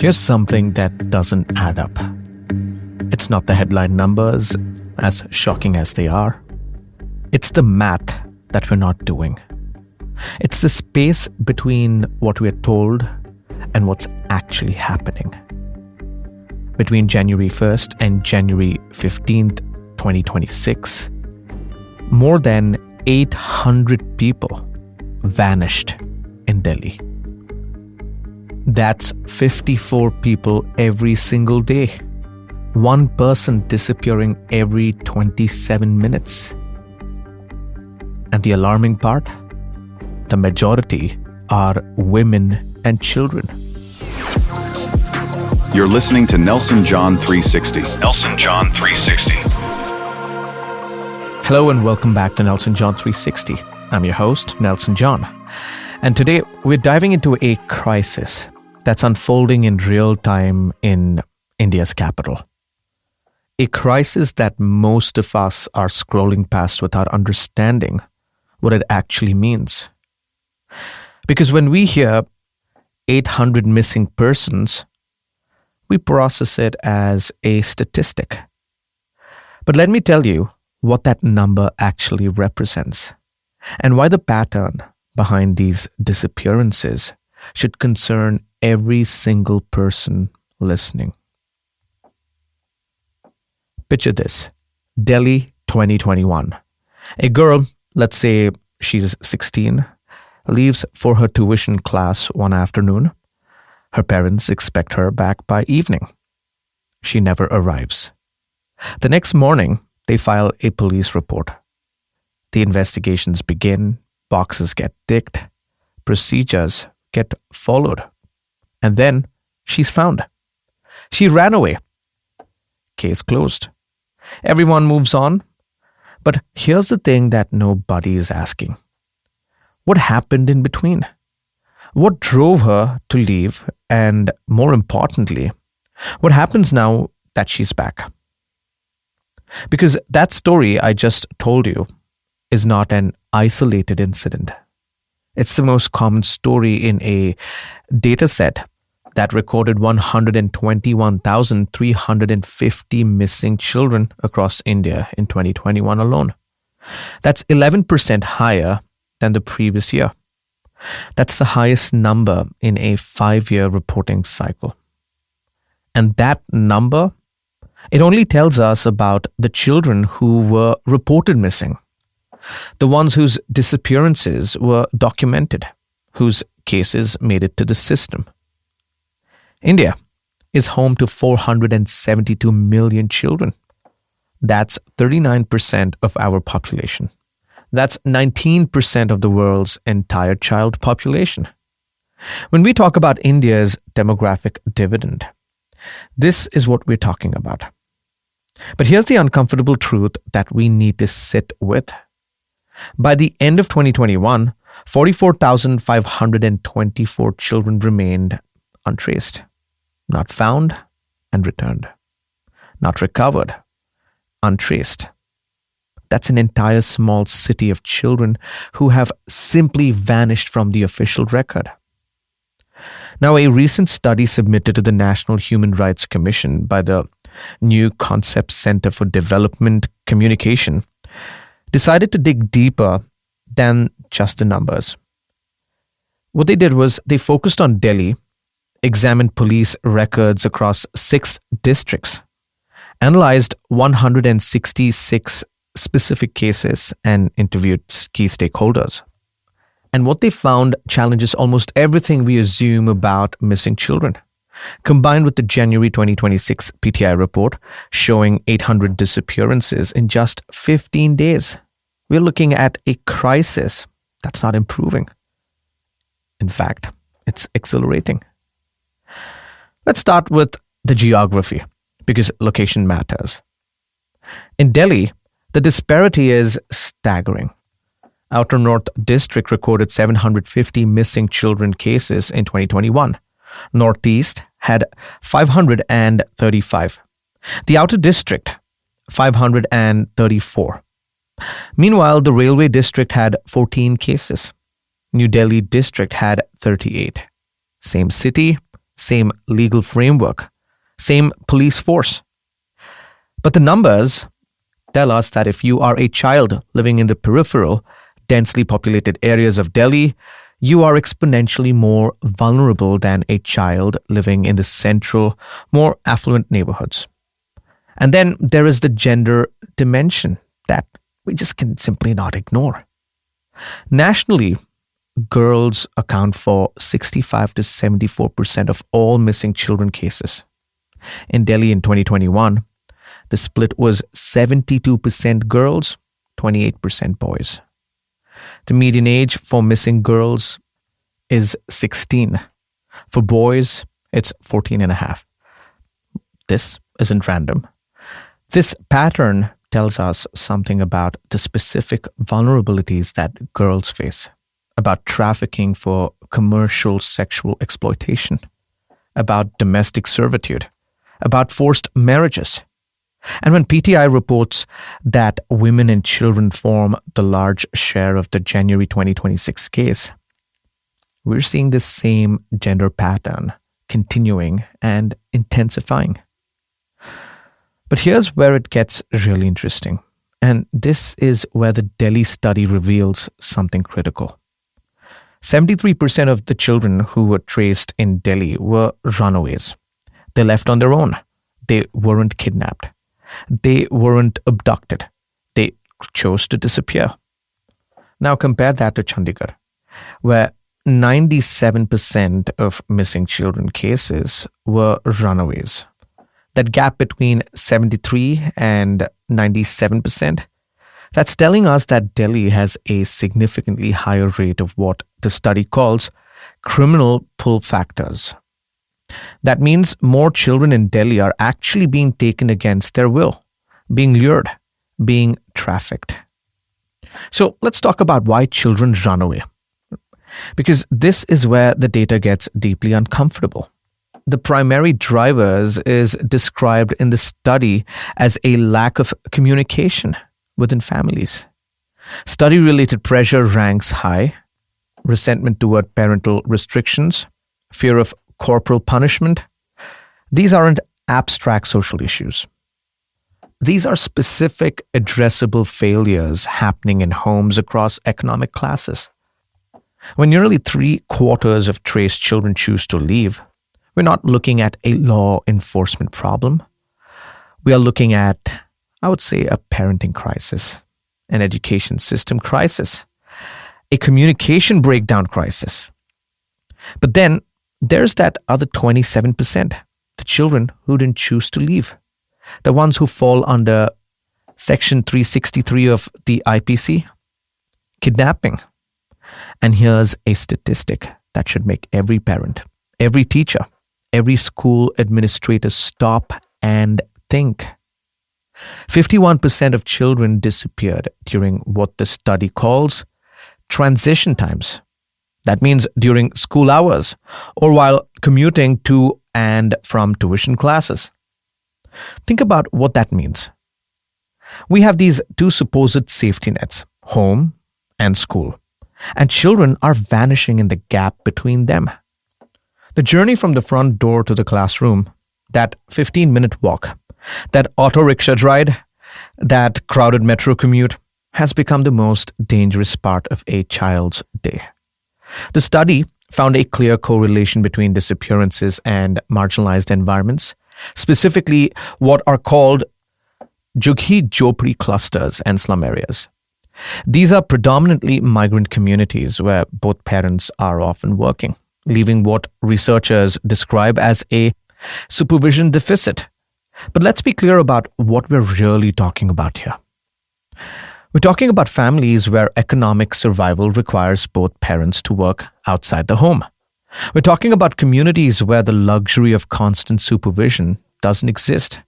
Here's something that doesn't add up. It's not the headline numbers, as shocking as they are. It's the math that we're not doing. It's the space between what we're told and what's actually happening. Between January 1st and January 15th, 2026, more than 800 people vanished in Delhi. That's 54 people every single day. One person disappearing every 27 minutes. And the alarming part? The majority are women and children. You're listening to Nelson John 360. Nelson John 360. Hello and welcome back to Nelson John 360. I'm your host, Nelson John. And today we're diving into a crisis that's unfolding in real time in India's capital. A crisis that most of us are scrolling past without understanding what it actually means. Because when we hear 800 missing persons, we process it as a statistic. But let me tell you what that number actually represents and why the pattern behind these disappearances should concern every single person listening. Picture this: Delhi 2021. A girl, let's say she's 16, leaves for her tuition class one afternoon. Her parents expect her back by evening. She never arrives. The next morning, they file a police report. The investigations begin, boxes get ticked, procedures get followed. And then she's found. She ran away. Case closed. Everyone moves on. But here's the thing that nobody is asking. What happened in between? What drove her to leave? And more importantly, what happens now that she's back? Because that story I just told you is not an isolated incident. It's the most common story in a data set that recorded 121,350 missing children across India in 2021 alone. That's 11% higher than the previous year. That's the highest number in a 5-year reporting cycle. And that number, it only tells us about the children who were reported missing. The ones whose disappearances were documented, whose cases made it to the system. India is home to 472 million children. That's 39% of our population. That's 19% of the world's entire child population. When we talk about India's demographic dividend, this is what we're talking about. But here's the uncomfortable truth that we need to sit with. By the end of 2021, 44,524 children remained untraced, not found and returned, not recovered, untraced. That's an entire small city of children who have simply vanished from the official record. Now, a recent study submitted to the National Human Rights Commission by the New Concept Center for Development Communication decided to dig deeper than just the numbers. What they did was they focused on Delhi, examined police records across 6 districts, analyzed 166 specific cases, and interviewed key stakeholders. And what they found challenges almost everything we assume about missing children. Combined with the January 2026 PTI report showing 800 disappearances in just 15 days, we're looking at a crisis that's not improving. In fact, it's accelerating. Let's start with the geography, because location matters. In Delhi, the disparity is staggering. Outer North District recorded 750 missing children cases in 2021. Northeast had 535. The Outer District, 534. Meanwhile, the Railway District had 14 cases. New Delhi District had 38. Same city, same legal framework, same police force. But the numbers tell us that if you are a child living in the peripheral, densely populated areas of Delhi, you are exponentially more vulnerable than a child living in the central, more affluent neighborhoods. And then there is the gender dimension that we just can simply not ignore. Nationally, girls account for 65 to 74% of all missing children cases. In Delhi in 2021, the split was 72% girls, 28% boys. The median age for missing girls is 16. For boys, it's 14 and a half. This isn't random. This pattern tells us something about the specific vulnerabilities that girls face, about trafficking for commercial sexual exploitation, about domestic servitude, about forced marriages. And when PTI reports that women and children form the large share of the January 2026 case, we're seeing this same gender pattern continuing and intensifying. But here's where it gets really interesting. And this is where the Delhi study reveals something critical. 73% of the children who were traced in Delhi were runaways. They left on their own. They weren't kidnapped. They weren't abducted. They chose to disappear. Now compare that to Chandigarh, where 97% of missing children cases were runaways. That gap between 73 and 97%, that's telling us that Delhi has a significantly higher rate of what the study calls criminal pull factors. That means more children in Delhi are actually being taken against their will, being lured, being trafficked. So let's talk about why children run away. Because this is where the data gets deeply uncomfortable. The primary drivers is described in the study as a lack of communication within families. Study-related pressure ranks high, resentment toward parental restrictions, fear of corporal punishment. These aren't abstract social issues. These are specific, addressable failures happening in homes across economic classes. When nearly 3/4 of traced children choose to leave, we're not looking at a law enforcement problem. We are looking at, I would say, a parenting crisis, an education system crisis, a communication breakdown crisis. But then there's that other 27%, the children who didn't choose to leave, the ones who fall under Section 363 of the IPC, kidnapping. And here's a statistic that should make every parent, every teacher, every school administrator stop and think. 51% of children disappeared during what the study calls transition times. That means during school hours or while commuting to and from tuition classes. Think about what that means. We have these two supposed safety nets, home and school, and children are vanishing in the gap between them. The journey from the front door to the classroom, that 15-minute walk, that auto rickshaw ride, that crowded metro commute, has become the most dangerous part of a child's day. The study found a clear correlation between disappearances and marginalized environments, specifically what are called Jhuggi-Jhopdi clusters and slum areas. These are predominantly migrant communities where both parents are often working, leaving what researchers describe as a supervision deficit. But let's be clear about what we're really talking about here. We're talking about families where economic survival requires both parents to work outside the home. We're talking about communities where the luxury of constant supervision doesn't exist.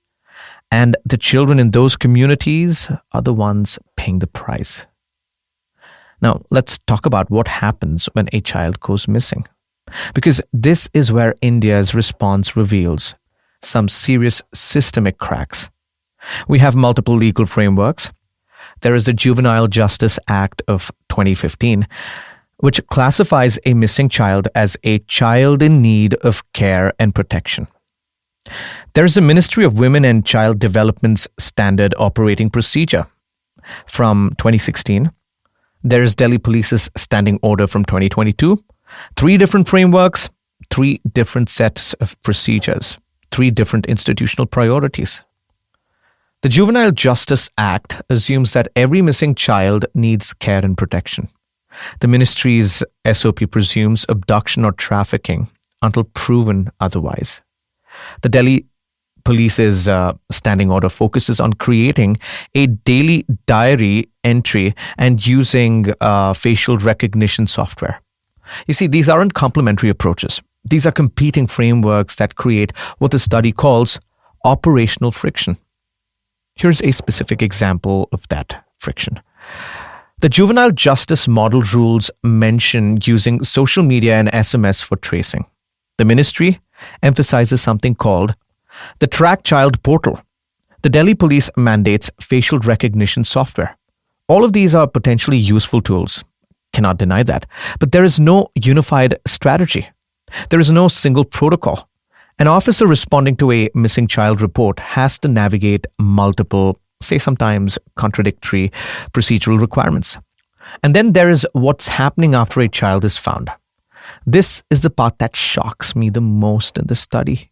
And the children in those communities are the ones paying the price. Now, let's talk about what happens when a child goes missing. Because this is where India's response reveals some serious systemic cracks. We have multiple legal frameworks. There is the Juvenile Justice Act of 2015, which classifies a missing child as a child in need of care and protection. There is a Ministry of Women and Child Development's Standard Operating Procedure from 2016. There is Delhi Police's Standing Order from 2022. 3 different frameworks, 3 different sets of procedures, 3 different institutional priorities. The Juvenile Justice Act assumes that every missing child needs care and protection. The ministry's SOP presumes abduction or trafficking until proven otherwise. The Delhi Police's standing order focuses on creating a daily diary entry and using facial recognition software. You see, these aren't complementary approaches. These are competing frameworks that create what the study calls operational friction. Here's a specific example of that friction. The juvenile justice model rules mention using social media and SMS for tracing. The ministry emphasizes something called the Track Child Portal. The Delhi Police mandates facial recognition software. All of these are potentially useful tools. Cannot deny that. But there is no unified strategy. There is no single protocol. An officer responding to a missing child report has to navigate multiple, say sometimes contradictory procedural requirements. And then there is what's happening after a child is found. This is the part that shocks me the most in the study.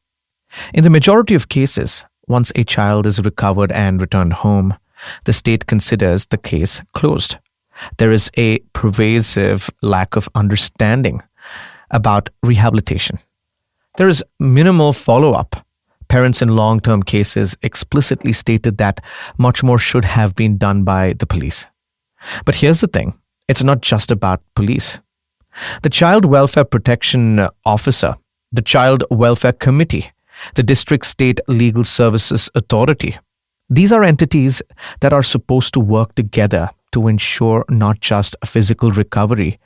In the majority of cases, once a child is recovered and returned home, the state considers the case closed. There is a pervasive lack of understanding about rehabilitation. There is minimal follow-up. Parents in long-term cases explicitly stated that much more should have been done by the police. But here's the thing, it's not just about police. The Child Welfare Protection Officer, the Child Welfare Committee, the District State Legal Services Authority, these are entities that are supposed to work together to ensure not just physical recovery,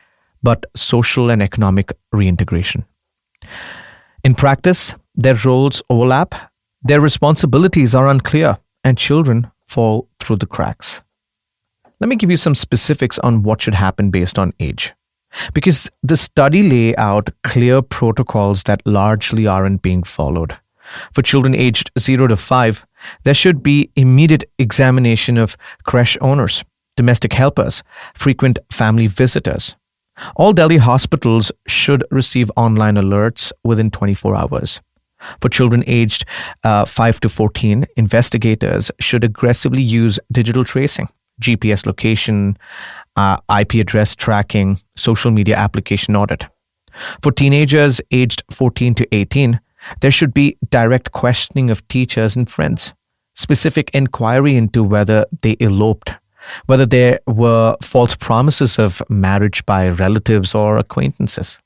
but social and economic reintegration. In practice, their roles overlap, their responsibilities are unclear, and children fall through the cracks. Let me give you some specifics on what should happen based on age. Because the study lay out clear protocols that largely aren't being followed. For children aged 0 to 5, there should be immediate examination of creche owners, domestic helpers, frequent family visitors. All Delhi hospitals should receive online alerts within 24 hours. For children aged 5 to 14, investigators should aggressively use digital tracing, GPS location, IP address tracking, social media application audit. For teenagers aged 14 to 18, there should be direct questioning of teachers and friends, specific inquiry into whether they eloped, whether there were false promises of marriage by relatives or acquaintances.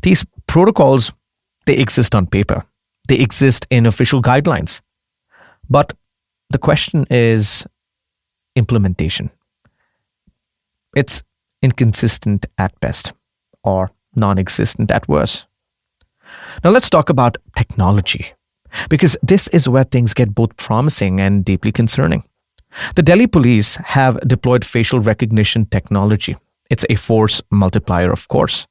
These protocols, they exist on paper. They exist in official guidelines. But the question is implementation. It's inconsistent at best, or non-existent at worst. Now let's talk about technology, because this is where things get both promising and deeply concerning. The Delhi police have deployed facial recognition technology. It's a force multiplier, of course.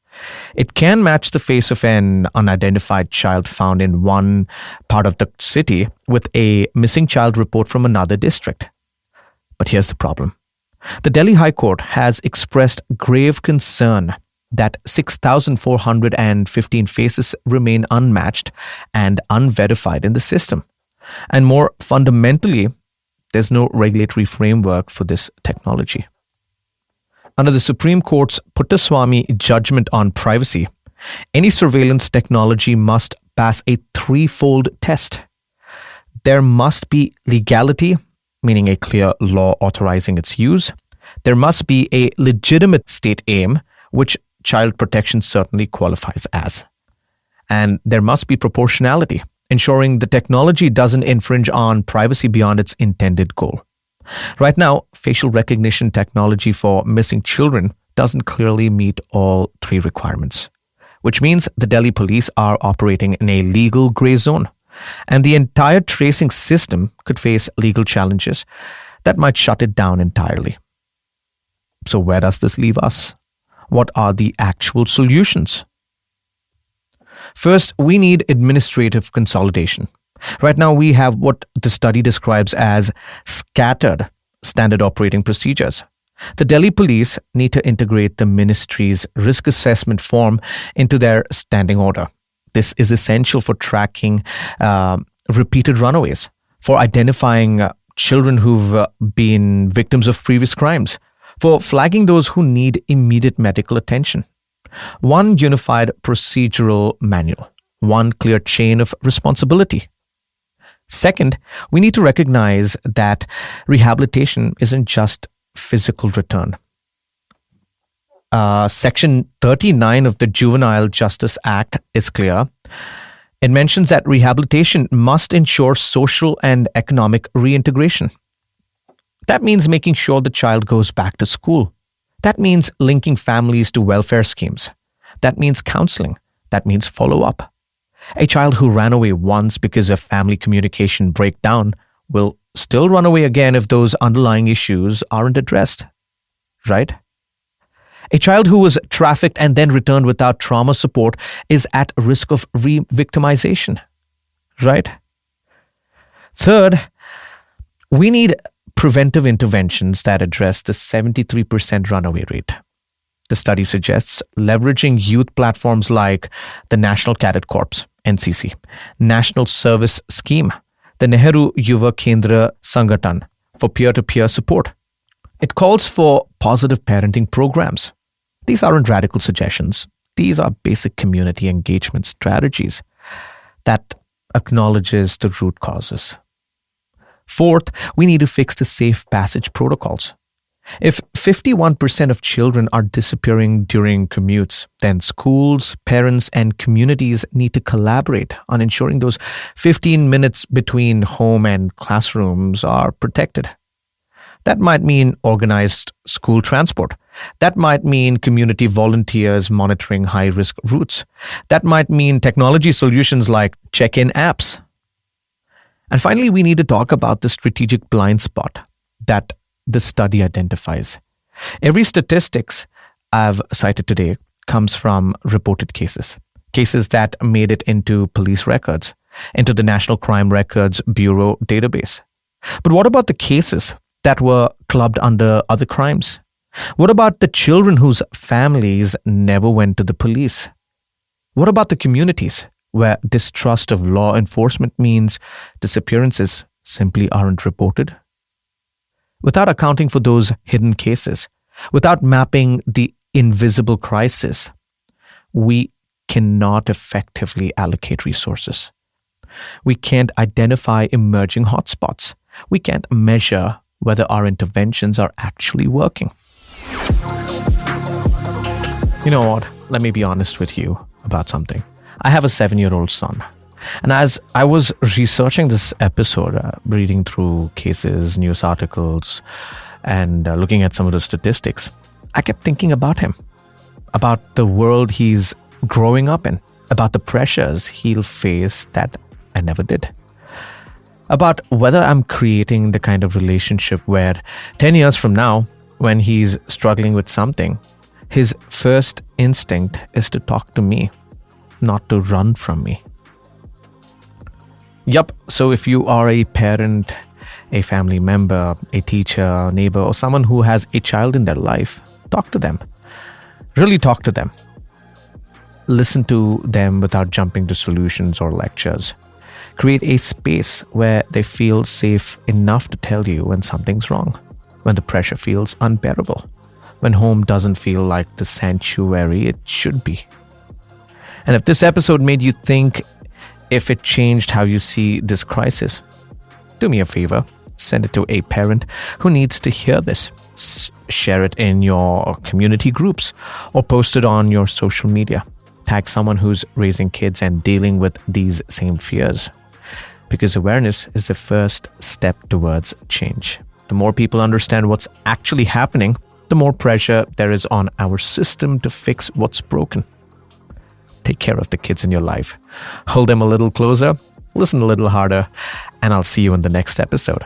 It can match the face of an unidentified child found in one part of the city with a missing child report from another district. But here's the problem. The Delhi High Court has expressed grave concern that 6,415 faces remain unmatched and unverified in the system. And more fundamentally, there's no regulatory framework for this technology. Under the Supreme Court's Puttaswamy judgment on privacy, any surveillance technology must pass a threefold test. There must be legality, meaning a clear law authorizing its use. There must be a legitimate state aim, which child protection certainly qualifies as. And there must be proportionality, ensuring the technology doesn't infringe on privacy beyond its intended goal. Right now, facial recognition technology for missing children doesn't clearly meet all 3 requirements, which means the Delhi police are operating in a legal gray zone, and the entire tracing system could face legal challenges that might shut it down entirely. So where does this leave us? What are the actual solutions? First, we need administrative consolidation. Right now, we have what the study describes as scattered standard operating procedures. The Delhi police need to integrate the ministry's risk assessment form into their standing order. This is essential for tracking repeated runaways, for identifying children who've been victims of previous crimes, for flagging those who need immediate medical attention. One unified procedural manual, one clear chain of responsibility. Second, we need to recognize that rehabilitation isn't just physical return. Section 39 of the Juvenile Justice Act is clear. It mentions that rehabilitation must ensure social and economic reintegration. That means making sure the child goes back to school. That means linking families to welfare schemes. That means counseling. That means follow-up. A child who ran away once because of family communication breakdown will still run away again if those underlying issues aren't addressed, right? A child who was trafficked and then returned without trauma support is at risk of re-victimization, right? Third, we need preventive interventions that address the 73% runaway rate. The study suggests leveraging youth platforms like the National Cadet Corps, NCC, National Service Scheme, the Nehru Yuva Kendra Sangathan for peer-to-peer support. It calls for positive parenting programs. These aren't radical suggestions. These are basic community engagement strategies that acknowledges the root causes. Fourth, we need to fix the safe passage protocols. If 51% of children are disappearing during commutes, then schools, parents, and communities need to collaborate on ensuring those 15 minutes between home and classrooms are protected. That might mean organized school transport. That might mean community volunteers monitoring high-risk routes. That might mean technology solutions like check-in apps. And finally, we need to talk about the strategic blind spot that the study identifies. Every statistics I've cited today comes from reported cases that made it into police records, into the National Crime Records Bureau database. But what about the cases that were clubbed under other crimes? What about the children whose families never went to the police? What about the communities where distrust of law enforcement means disappearances simply aren't reported? Without accounting for those hidden cases, without mapping the invisible crisis, we cannot effectively allocate resources. We can't identify emerging hotspots. We can't measure whether our interventions are actually working. You know what? Let me be honest with you about something. I have a 7-year-old son. And as I was researching this episode, reading through cases, news articles, and looking at some of the statistics, I kept thinking about him, about the world he's growing up in, about the pressures he'll face that I never did, about whether I'm creating the kind of relationship where 10 years from now, when he's struggling with something, his first instinct is to talk to me, not to run from me. Yup, so if you are a parent, a family member, a teacher, neighbor, or someone who has a child in their life, talk to them. Really talk to them. Listen to them without jumping to solutions or lectures. Create a space where they feel safe enough to tell you when something's wrong, when the pressure feels unbearable, when home doesn't feel like the sanctuary it should be. And if this episode made you think, if it changed how you see this crisis, do me a favor, send it to a parent who needs to hear this. Share it in your community groups or post it on your social media. Tag someone who's raising kids and dealing with these same fears. Because awareness is the first step towards change. The more people understand what's actually happening, the more pressure there is on our system to fix what's broken. Take care of the kids in your life. Hold them a little closer, listen a little harder, and I'll see you in the next episode.